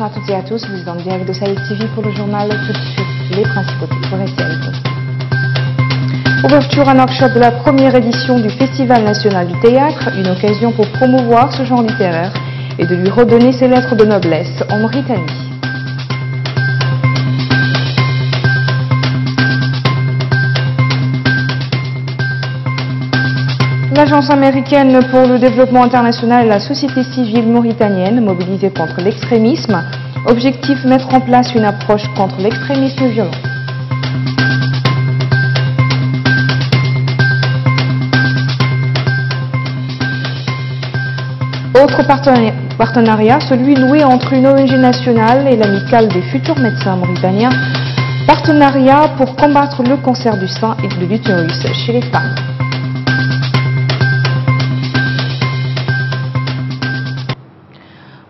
Bonsoir à toutes et à tous, vous êtes en direct de Sahel TV pour le journal tout de suite, les principaux titres. Restez avec nous. Ouverture à Nouakchott de la première édition du Festival national du théâtre, une occasion pour promouvoir ce genre littéraire et de lui redonner ses lettres de noblesse en Mauritanie. L'Agence américaine pour le développement international et la société civile mauritanienne mobilisée contre l'extrémisme. Objectif, mettre en place une approche contre l'extrémisme violent. Autre partenariat, celui noué entre une ONG nationale et l'amicale des futurs médecins mauritaniens. Partenariat pour combattre le cancer du sein et de l'utérus chez les femmes.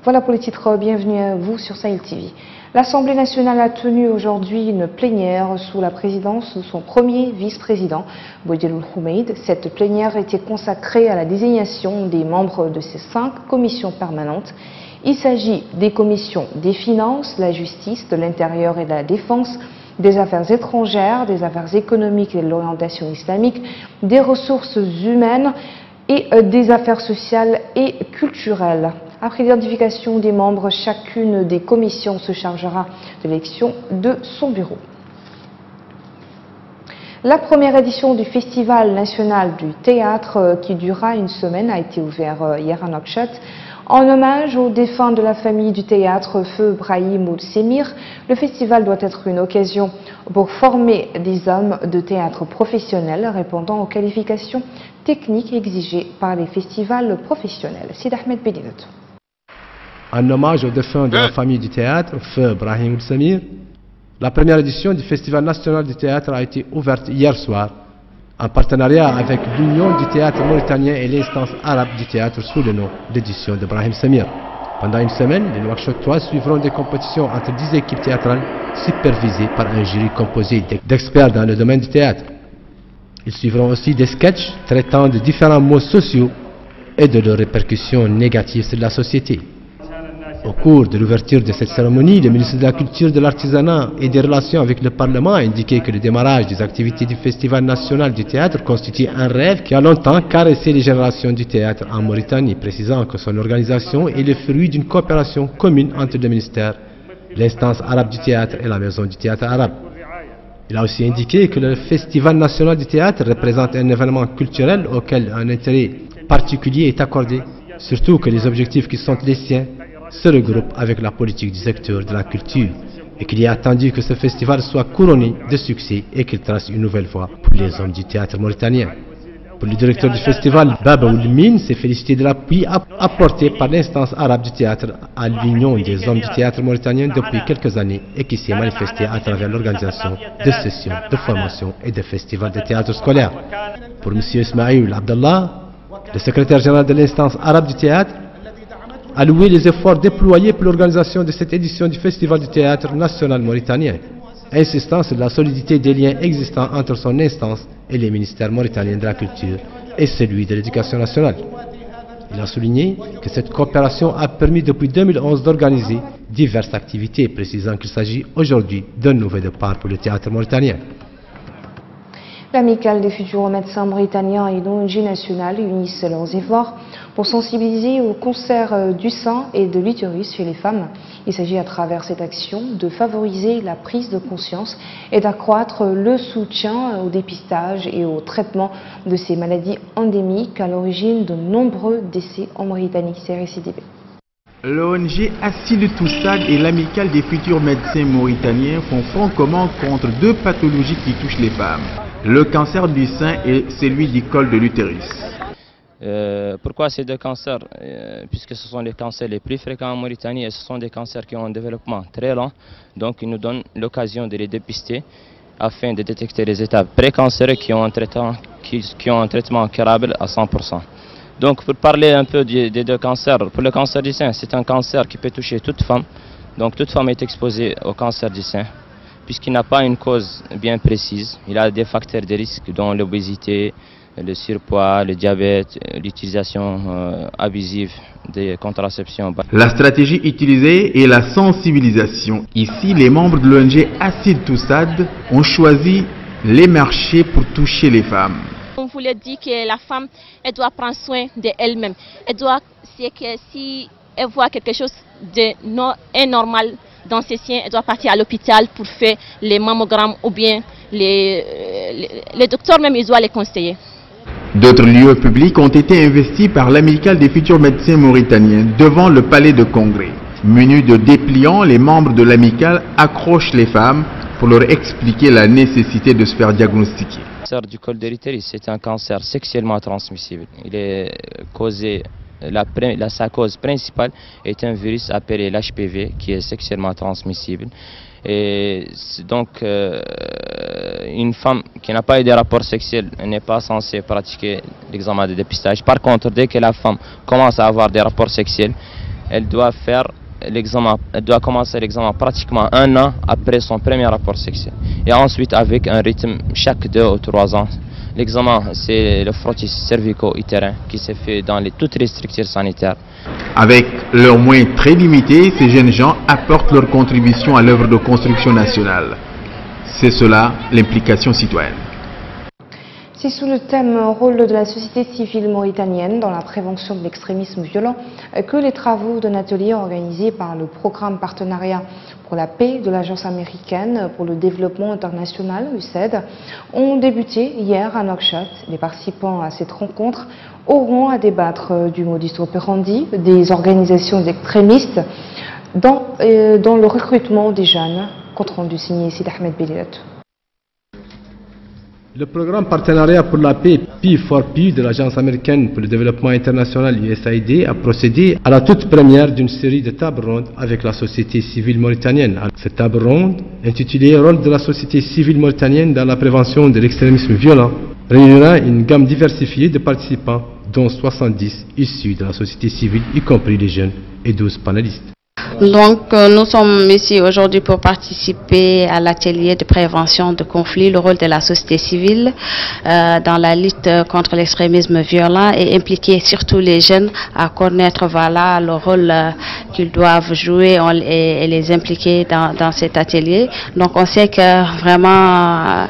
Voilà pour les titres, bienvenue à vous sur Sahel TV. L'Assemblée nationale a tenu aujourd'hui une plénière sous la présidence de son premier vice-président, Boudialoul Houmeid. Cette plénière était consacrée à la désignation des membres de ces 5 commissions permanentes. Il s'agit des commissions des finances, la justice, de l'intérieur et de la défense, des affaires étrangères, des affaires économiques et de l'orientation islamique, des ressources humaines et des affaires sociales et culturelles. Après l'identification des membres, chacune des commissions se chargera de l'élection de son bureau. La première édition du Festival national du théâtre, qui durera une semaine, a été ouverte hier à Nouakchott. En hommage aux défunts de la famille du théâtre, Feu Brahim Ould Semir, le festival doit être une occasion pour former des hommes de théâtre professionnels répondant aux qualifications techniques exigées par les festivals professionnels. Sid Ahmed Bedinot. En hommage aux défunts de la famille du théâtre, Feu Brahim Ould Semir, la première édition du Festival national du théâtre a été ouverte hier soir en partenariat avec l'Union du théâtre mauritanien et l'instance arabe du théâtre sous le nom d'édition de Brahim Semir. Pendant une semaine, les Nouakchottois suivront des compétitions entre 10 équipes théâtrales supervisées par un jury composé d'experts dans le domaine du théâtre. Ils suivront aussi des sketchs traitant de différents maux sociaux et de leurs répercussions négatives sur la société. Au cours de l'ouverture de cette cérémonie, le ministre de la Culture, de l'Artisanat et des Relations avec le Parlement a indiqué que le démarrage des activités du Festival national du théâtre constitue un rêve qui a longtemps caressé les générations du théâtre en Mauritanie, précisant que son organisation est le fruit d'une coopération commune entre le ministère, l'instance arabe du théâtre et la maison du théâtre arabe. Il a aussi indiqué que le Festival national du théâtre représente un événement culturel auquel un intérêt particulier est accordé, surtout que les objectifs qui sont les siens se regroupent avec la politique du secteur de la culture et qu'il est attendu que ce festival soit couronné de succès et qu'il trace une nouvelle voie pour les hommes du théâtre mauritanien. Pour le directeur du festival, Baba Oulmin s'est félicité de l'appui apporté par l'instance arabe du théâtre à l'Union des hommes du théâtre mauritanien depuis quelques années et qui s'est manifesté à travers l'organisation de sessions de formation et de festivals de théâtre scolaire. Pour M. Ismaïl Abdallah, le secrétaire général de l'instance arabe du théâtre, a loué les efforts déployés pour l'organisation de cette édition du Festival du théâtre national mauritanien, insistant sur la solidité des liens existants entre son instance et les ministères mauritaniens de la culture et celui de l'éducation nationale. Il a souligné que cette coopération a permis depuis 2011 d'organiser diverses activités, précisant qu'il s'agit aujourd'hui d'un nouveau départ pour le théâtre mauritanien. L'amicale des futurs médecins mauritaniens et l'ONG nationale unissent leurs efforts pour sensibiliser au cancer du sein et de l'utérus chez les femmes. Il s'agit à travers cette action de favoriser la prise de conscience et d'accroître le soutien au dépistage et au traitement de ces maladies endémiques à l'origine de nombreux décès en Mauritanie. C'est récidivé. L'ONG Assis Toussad et l'amicale des futurs médecins mauritaniens font front commun contre 2 pathologies qui touchent les femmes. Le cancer du sein et celui du col de l'utérus. Pourquoi ces 2 cancers? Puisque ce sont les cancers les plus fréquents en Mauritanie et ce sont des cancers qui ont un développement très lent. Donc ils nous donnent l'occasion de les dépister afin de détecter les étapes précancéreuses qui ont un traitement curable à 100%. Donc pour parler un peu des 2 cancers, pour le cancer du sein, c'est un cancer qui peut toucher toute femme. Donc toute femme est exposée au cancer du sein, puisqu'il n'a pas une cause bien précise. Il a des facteurs de risque dont l'obésité, le surpoids, le diabète, l'utilisation abusive des contraceptions. La stratégie utilisée est la sensibilisation. Ici, les membres de l'ONG Acide Toussad ont choisi les marchés pour toucher les femmes. On voulait dire que la femme, elle doit prendre soin d'elle-même. C'est que si elle voit quelque chose d'anormal dans ses seins, elle doit partir à l'hôpital pour faire les mammogrammes ou bien les docteurs même, ils doivent les conseiller. D'autres lieux publics ont été investis par l'Amicale des futurs médecins mauritaniens devant le palais de congrès. Munis de dépliants, les membres de l'amicale accrochent les femmes pour leur expliquer la nécessité de se faire diagnostiquer. Le cancer du col de l'utérus, c'est un cancer sexuellement transmissible. Il est causé, sa cause principale est un virus appelé l'HPV qui est sexuellement transmissible. Et donc, une femme qui n'a pas eu de rapport sexuel n'est pas censée pratiquer l'examen de dépistage. Par contre, dès que la femme commence à avoir des rapports sexuels, elle doit commencer l'examen pratiquement 1 an après son premier rapport sexuel. Et ensuite, avec un rythme chaque 2 ou 3 ans. L'examen, c'est le frottis cervico-utérin qui se fait dans toutes les structures sanitaires. Avec leurs moyens très limités, ces jeunes gens apportent leur contribution à l'œuvre de construction nationale. C'est cela l'implication citoyenne. C'est sous le thème « Rôle de la société civile mauritanienne dans la prévention de l'extrémisme violent » que les travaux d'un atelier organisé par le programme Partenariat pour la paix de l'Agence américaine pour le développement international, USAID, ont débuté hier à Nouakchott. Les participants à cette rencontre auront à débattre du modus operandi des organisations extrémistes dans le recrutement des jeunes. Compte rendu signé Sid Ahmed Belilat. Le programme Partenariat pour la paix P4P de l'Agence américaine pour le développement international USAID a procédé à la toute première d'une série de tables rondes avec la société civile mauritanienne. Cette table ronde, intitulée « Rôle de la société civile mauritanienne dans la prévention de l'extrémisme violent », réunira une gamme diversifiée de participants, dont 70 issus de la société civile, y compris les jeunes, et 12 panélistes. Donc, nous sommes ici aujourd'hui pour participer à l'atelier de prévention de conflits, le rôle de la société civile dans la lutte contre l'extrémisme violent et impliquer surtout les jeunes à connaître le rôle qu'ils doivent jouer et les impliquer dans cet atelier. Donc, on sait que vraiment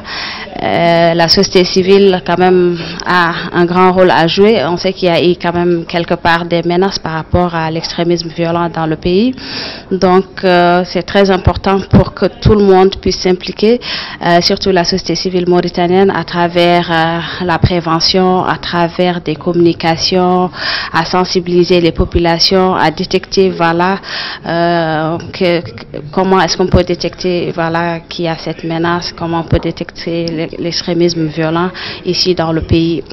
la société civile quand même a un grand rôle à jouer. On sait qu'il y a eu quand même quelque part des menaces par rapport à l'extrémisme violent dans le pays. Donc c'est très important pour que tout le monde puisse s'impliquer, surtout la société civile mauritanienne, à travers la prévention, à travers des communications, à sensibiliser les populations, à détecter comment est-ce qu'on peut détecter qu'il y a cette menace, comment on peut détecter l'extrémisme violent ici dans le pays.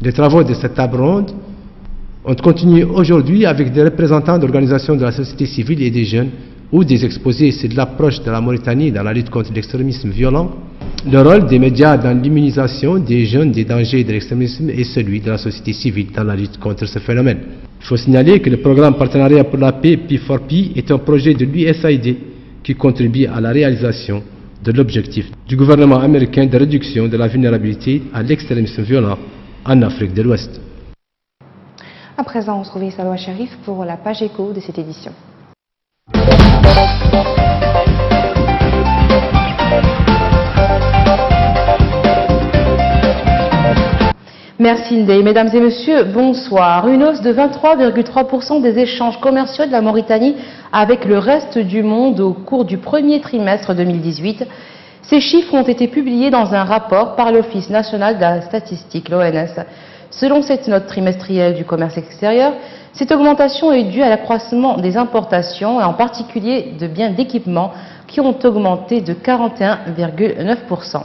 Les travaux de cette table ronde ont continué aujourd'hui avec des représentants d'organisations de la société civile et des jeunes ou des exposés sur l'approche de la Mauritanie dans la lutte contre l'extrémisme violent, le rôle des médias dans l'immunisation des jeunes des dangers de l'extrémisme et celui de la société civile dans la lutte contre ce phénomène. Il faut signaler que le programme Partenariat pour la paix P4P est un projet de l'USAID qui contribue à la réalisation de l'objectif du gouvernement américain de réduction de la vulnérabilité à l'extrémisme violent en Afrique de l'Ouest. À présent, on se retrouve Salwa Sharif pour la page écho de cette édition. Merci Ndeye. Mesdames et messieurs, bonsoir. Une hausse de 23,3% des échanges commerciaux de la Mauritanie avec le reste du monde au cours du premier trimestre 2018. Ces chiffres ont été publiés dans un rapport par l'Office national de la statistique, l'ONS. Selon cette note trimestrielle du commerce extérieur, cette augmentation est due à l'accroissement des importations, et en particulier de biens d'équipement, qui ont augmenté de 41,9%.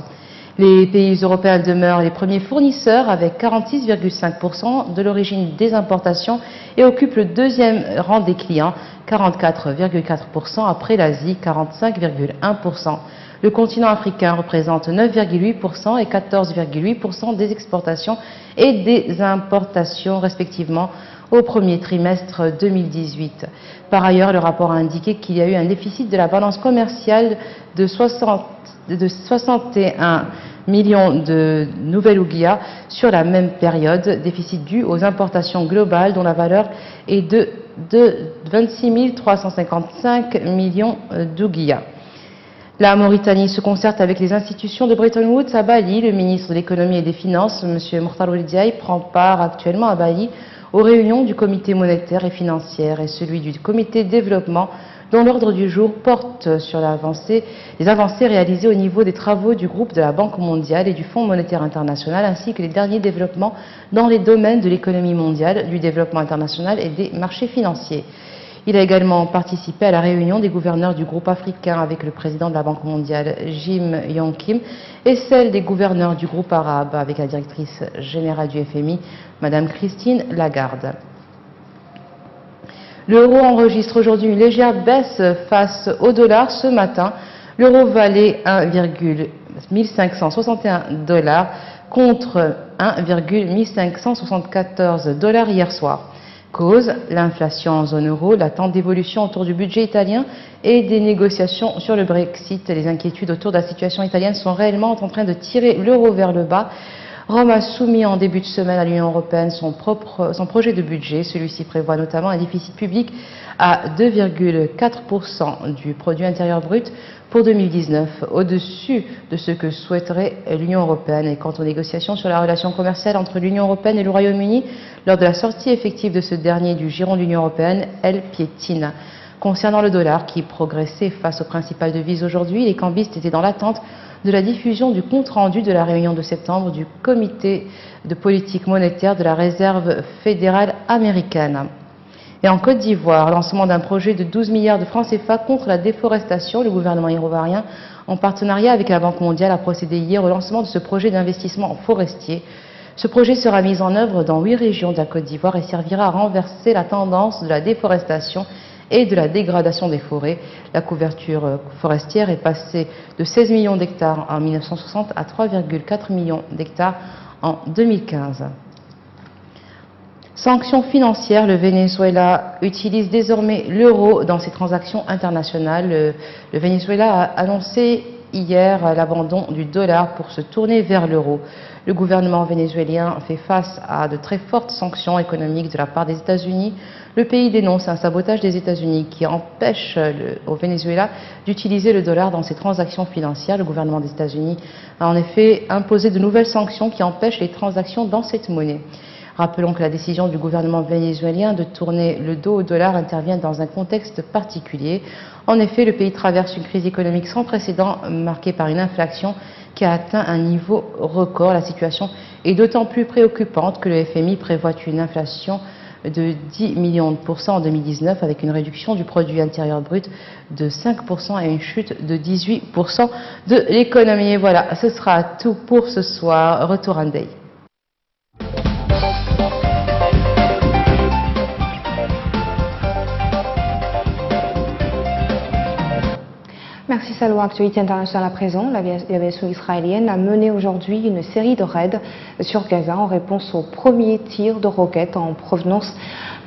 Les pays européens demeurent les premiers fournisseurs avec 46,5% de l'origine des importations et occupent le deuxième rang des clients, 44,4% après l'Asie, 45,1%. Le continent africain représente 9,8% et 14,8% des exportations et des importations respectivement au premier trimestre 2018. Par ailleurs, le rapport a indiqué qu'il y a eu un déficit de la balance commerciale de 61 millions de nouvelles ouguiyas sur la même période, déficit dû aux importations globales dont la valeur est de 26 355 millions d'ouguiyas. La Mauritanie se concerte avec les institutions de Bretton Woods à Bali. Le ministre de l'économie et des finances, M. Mokhtar Ould Diaye, prend part actuellement à Bali aux réunions du comité monétaire et financier et celui du comité développement, dont l'ordre du jour porte sur les avancées réalisées au niveau des travaux du groupe de la Banque mondiale et du Fonds monétaire international, ainsi que les derniers développements dans les domaines de l'économie mondiale, du développement international et des marchés financiers. Il a également participé à la réunion des gouverneurs du groupe africain avec le président de la Banque mondiale, Jim Yong Kim, et celle des gouverneurs du groupe arabe avec la directrice générale du FMI, Madame Christine Lagarde. L'euro enregistre aujourd'hui une légère baisse face au dollar ce matin. L'euro valait 1,1561 $ contre 1,1574 $ hier soir. Cause, l'inflation en zone euro, l'attente d'évolution autour du budget italien et des négociations sur le Brexit. Les inquiétudes autour de la situation italienne sont réellement en train de tirer l'euro vers le bas. Rome a soumis en début de semaine à l'Union européenne son projet de budget. Celui-ci prévoit notamment un déficit public à 2,4% du produit intérieur brut pour 2019, au-dessus de ce que souhaiterait l'Union européenne. Et quant aux négociations sur la relation commerciale entre l'Union européenne et le Royaume-Uni, lors de la sortie effective de ce dernier du giron de l'Union européenne, elle piétine. Concernant le dollar qui progressait face aux principales devises aujourd'hui, les cambistes étaient dans l'attente de la diffusion du compte-rendu de la réunion de septembre du comité de politique monétaire de la Réserve fédérale américaine. Et en Côte d'Ivoire, lancement d'un projet de 12 milliards de francs CFA contre la déforestation. Le gouvernement ivoirien, en partenariat avec la Banque mondiale, a procédé hier au lancement de ce projet d'investissement forestier. Ce projet sera mis en œuvre dans 8 régions de la Côte d'Ivoire et servira à renverser la tendance de la déforestation et de la dégradation des forêts. La couverture forestière est passée de 16 millions d'hectares en 1960 à 3,4 millions d'hectares en 2015. Sanctions financières, le Venezuela utilise désormais l'euro dans ses transactions internationales. Le Venezuela a annoncé hier l'abandon du dollar pour se tourner vers l'euro. Le gouvernement vénézuélien fait face à de très fortes sanctions économiques de la part des États-Unis. Le pays dénonce un sabotage des États-Unis qui empêche au Venezuela d'utiliser le dollar dans ses transactions financières. Le gouvernement des États-Unis a en effet imposé de nouvelles sanctions qui empêchent les transactions dans cette monnaie. Rappelons que la décision du gouvernement vénézuélien de tourner le dos au dollar intervient dans un contexte particulier. En effet, le pays traverse une crise économique sans précédent marquée par une inflation qui a atteint un niveau record. La situation est d'autant plus préoccupante que le FMI prévoit une inflation de 10 millions de % en 2019 avec une réduction du produit intérieur brut de 5% et une chute de 18% de l'économie. Et voilà, ce sera tout pour ce soir. Retour à Ndeye. Merci Salwa. Actualité internationale à présent, l'aviation israélienne a mené aujourd'hui une série de raids sur Gaza en réponse aux premiers tirs de roquettes en provenance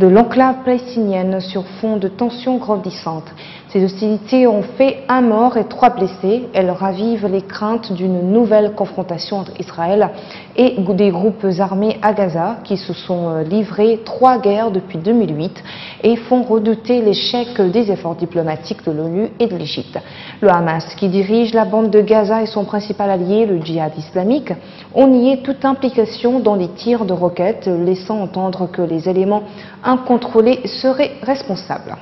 de l'enclave palestinienne sur fond de tensions grandissantes. Ces hostilités ont fait 1 mort et 3 blessés. Elles ravivent les craintes d'une nouvelle confrontation entre Israël et des groupes armés à Gaza qui se sont livrés 3 guerres depuis 2008 et font redouter l'échec des efforts diplomatiques de l'ONU et de l'Égypte. Le Hamas, qui dirige la bande de Gaza et son principal allié, le djihad islamique, ont nié toute implication dans les tirs de roquettes, laissant entendre que les éléments incontrôlés seraient responsables.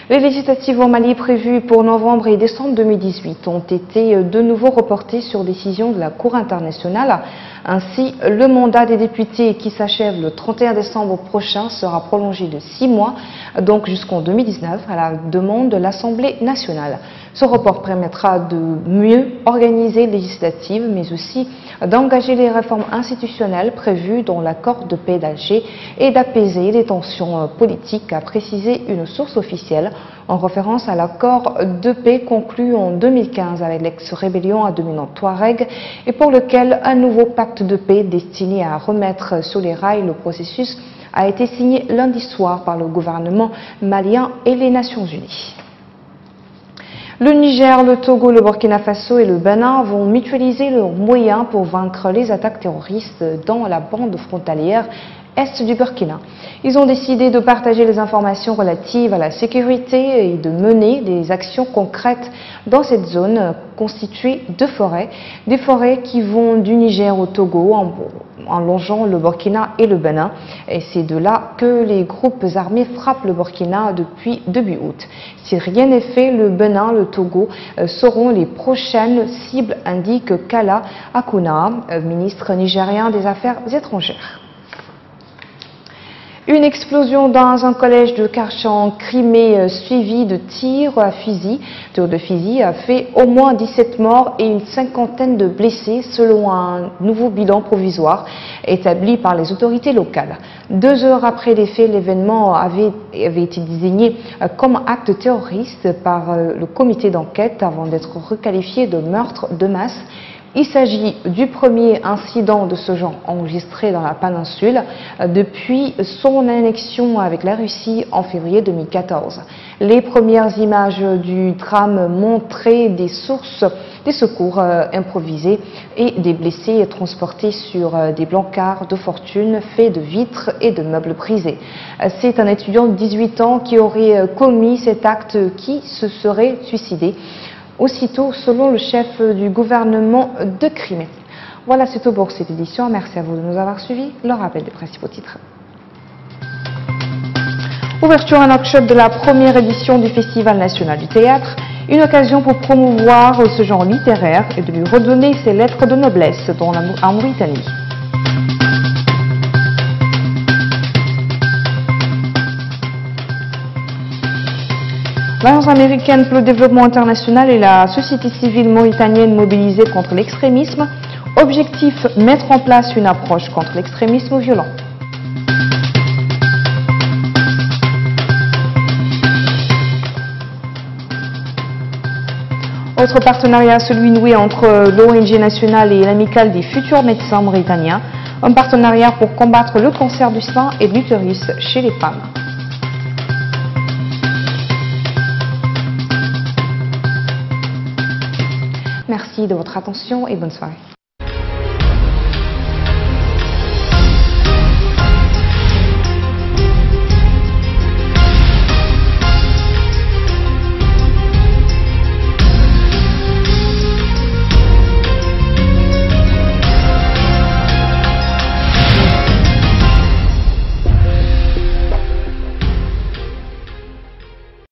Les législatives au Mali prévues pour novembre et décembre 2018 ont été de nouveau reportées sur décision de la Cour internationale. Ainsi, le mandat des députés qui s'achève le 31 décembre prochain sera prolongé de 6 mois, donc jusqu'en 2019, à la demande de l'Assemblée nationale. Ce report permettra de mieux organiser les législatives, mais aussi d'engager les réformes institutionnelles prévues dans l'accord de paix d'Alger et d'apaiser les tensions politiques, a précisé une source officielle en référence à l'accord de paix conclu en 2015 avec l'ex-rébellion à dominante Touareg et pour lequel un nouveau pacte de paix destiné à remettre sur les rails le processus a été signé lundi soir par le gouvernement malien et les Nations Unies. Le Niger, le Togo, le Burkina Faso et le Bénin vont mutualiser leurs moyens pour vaincre les attaques terroristes dans la bande frontalière est du Burkina. Ils ont décidé de partager les informations relatives à la sécurité et de mener des actions concrètes dans cette zone constituée de forêts. Des forêts qui vont du Niger au Togo en longeant le Burkina et le Bénin. Et c'est de là que les groupes armés frappent le Burkina depuis début août. Si rien n'est fait, le Bénin, le Togo seront les prochaines cibles, indique Kala Akuna, ministre nigérien des Affaires étrangères. Une explosion dans un collège de Karchan en Crimée suivie de tirs de fusil a fait au moins 17 morts et une cinquantaine de blessés selon un nouveau bilan provisoire établi par les autorités locales. 2 heures après les faits, l'événement avait été désigné comme acte terroriste par le comité d'enquête avant d'être requalifié de meurtre de masse. Il s'agit du premier incident de ce genre enregistré dans la péninsule depuis son annexion avec la Russie en février 2014. Les premières images du drame montraient des secours improvisés et des blessés transportés sur des brancards de fortune faits de vitres et de meubles brisés. C'est un étudiant de 18 ans qui aurait commis cet acte qui se serait suicidé. Aussitôt, selon le chef du gouvernement de Crimée. Voilà, c'est tout pour cette édition. Merci à vous de nous avoir suivis. Le rappel des principaux titres. Ouverture en workshop de la première édition du Festival national du théâtre. Une occasion pour promouvoir ce genre littéraire et de lui redonner ses lettres de noblesse en Mauritanie. L'Agence américaine pour le développement international et la société civile mauritanienne mobilisée contre l'extrémisme. Objectif, mettre en place une approche contre l'extrémisme violent. Autre partenariat, celui noué entre l'ONG nationale et l'amicale des futurs médecins mauritaniens. Un partenariat pour combattre le cancer du sein et de l'utérus chez les femmes. Merci de votre attention et bonne soirée.